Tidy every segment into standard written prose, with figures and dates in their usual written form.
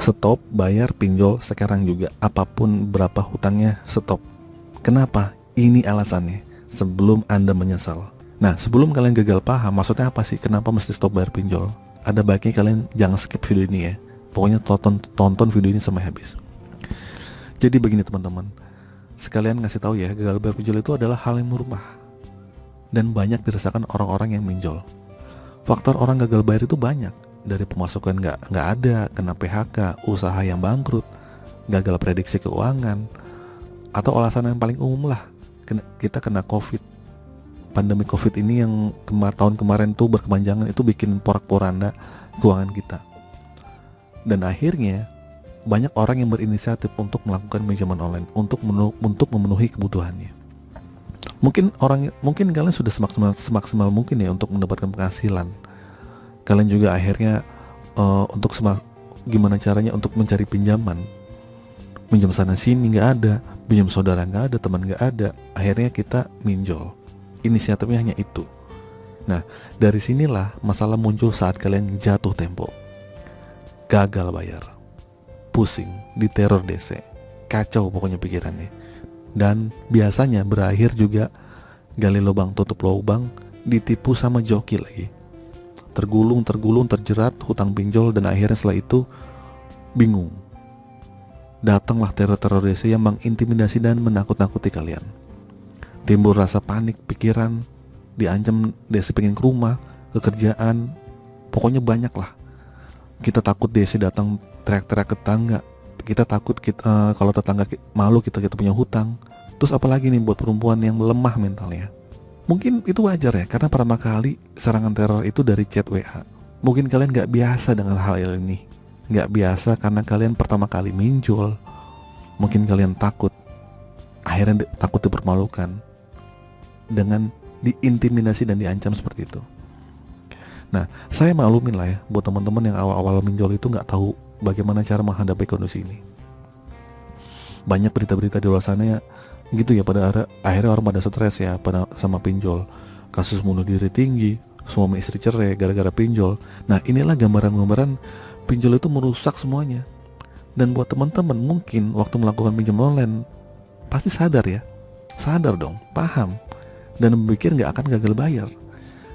Stop bayar pinjol sekarang juga. Apapun berapa hutangnya, stop. Kenapa? Ini alasannya. Sebelum Anda menyesal. Nah, sebelum kalian gagal paham maksudnya apa sih, kenapa mesti stop bayar pinjol, ada baiknya kalian jangan skip video ini ya. Pokoknya tonton video ini sampai habis. Jadi begini teman-teman, sekalian ngasih tahu ya, gagal bayar pinjol itu adalah hal yang normal dan banyak dirasakan orang-orang yang pinjol. Faktor orang gagal bayar itu banyak, dari pemasukan nggak ada, kena PHK, usaha yang bangkrut, gagal prediksi keuangan, atau alasan yang paling umum lah, kita kena COVID. Pandemi COVID ini yang tahun kemarin tuh berkepanjangan, itu bikin porak-poranda keuangan kita. Dan akhirnya banyak orang yang berinisiatif untuk melakukan pinjaman online untuk memenuhi kebutuhannya. Mungkin kalian sudah semaksimal mungkin ya untuk mendapatkan penghasilan. Kalian juga akhirnya gimana caranya untuk mencari pinjaman. Pinjam sana sini nggak ada, pinjam saudara nggak ada, teman nggak ada. Akhirnya kita minjol. Inisiatifnya hanya itu. Nah, dari sinilah masalah muncul saat kalian jatuh tempo, gagal bayar, pusing, diteror DC, kacau pokoknya pikirannya. Dan biasanya berakhir juga gali lubang tutup lubang, ditipu sama joki lagi. Tergulung, terjerat hutang pinjol, dan akhirnya setelah itu bingung. Datanglah teror-teror DC yang mengintimidasi dan menakut-nakuti kalian. Timbul rasa panik, pikiran, diancam DC pengen ke rumah, kekerjaan, pokoknya banyak lah. Kita takut DC datang teriak-teriak ke tetangga. Kita takut kalau tetangga malu kita punya hutang. Terus apalagi nih buat perempuan yang lemah mentalnya. Mungkin itu wajar ya, karena pertama kali serangan teror itu dari chat WA. Mungkin kalian gak biasa dengan hal ini. Gak biasa karena kalian pertama kali minjol. Mungkin kalian takut. Akhirnya takut dipermalukan dengan diintimidasi dan diancam seperti itu. Nah, saya maklumin lah ya buat teman-teman yang awal-awal minjol itu nggak tahu bagaimana cara menghadapi kondisi ini. Banyak berita-berita di luar sana ya gitu ya, pada akhirnya orang pada stres ya sama pinjol. Kasus bunuh diri tinggi, suami istri cerai gara-gara pinjol. Nah, inilah gambaran-gambaran pinjol itu merusak semuanya. Dan buat teman-teman mungkin waktu melakukan pinjam online pasti sadar dong, paham, dan berpikir nggak akan gagal bayar,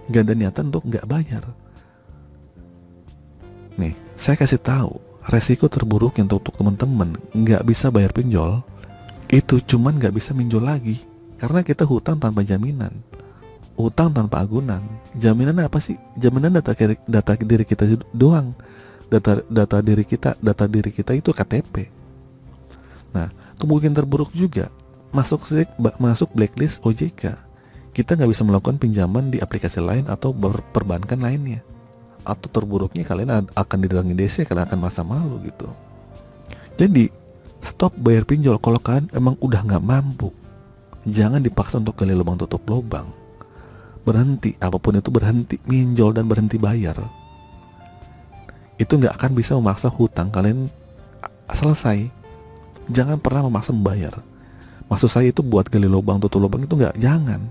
nggak ada niatan untuk nggak bayar. Nih, saya kasih tahu, resiko terburuk untuk teman-teman nggak bisa bayar pinjol itu cuman nggak bisa minjol lagi, karena kita hutang tanpa jaminan, hutang tanpa agunan. Jaminan apa sih? Jaminan data diri kita doang, data diri kita itu KTP. Nah, kemungkinan terburuk juga masuk blacklist OJK. Kita nggak bisa melakukan pinjaman di aplikasi lain atau perbankan lainnya. Atau terburuknya kalian akan didatangi DC, kalian akan merasa malu gitu. Jadi stop bayar pinjol kalau kalian emang udah nggak mampu. Jangan dipaksa untuk gali lubang tutup lubang. Berhenti, apapun itu berhenti minjol dan berhenti bayar. Itu nggak akan bisa memaksa hutang kalian selesai. Jangan pernah memaksa membayar. Maksud saya itu buat gali lubang tutup lubang itu jangan.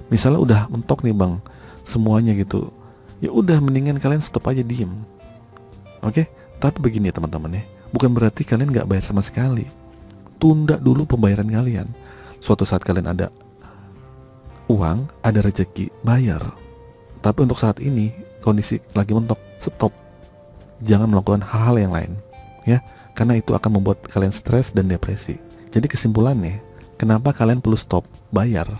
Misalnya udah mentok nih bang, semuanya gitu, ya udah mendingan kalian stop aja, diem. Oke? Tapi begini ya teman-teman ya, bukan berarti kalian nggak bayar sama sekali. Tunda dulu pembayaran kalian. Suatu saat kalian ada uang, ada rezeki, bayar. Tapi untuk saat ini kondisi lagi mentok, stop. Jangan melakukan hal-hal yang lain, ya, karena itu akan membuat kalian stres dan depresi. Jadi kesimpulannya, kenapa kalian perlu stop bayar?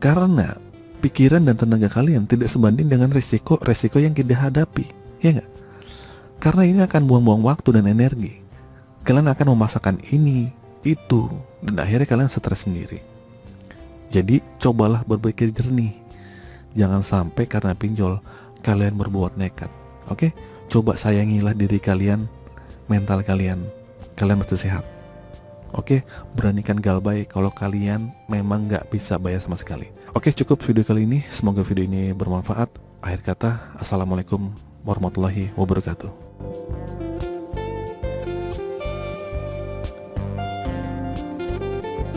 Karena pikiran dan tenaga kalian tidak sebanding dengan resiko yang kita hadapi, ya nggak? Karena ini akan buang-buang waktu dan energi. Kalian akan memaksakan ini, itu, dan akhirnya kalian stres sendiri. Jadi cobalah berpikir jernih. Jangan sampai karena pinjol kalian berbuat nekat. Oke? Coba sayangilah diri kalian, mental kalian mesti sehat. Oke, beranikan galbay kalau kalian memang nggak bisa bayar sama sekali. Oke, cukup video kali ini. Semoga video ini bermanfaat. Akhir kata, assalamualaikum warahmatullahi wabarakatuh.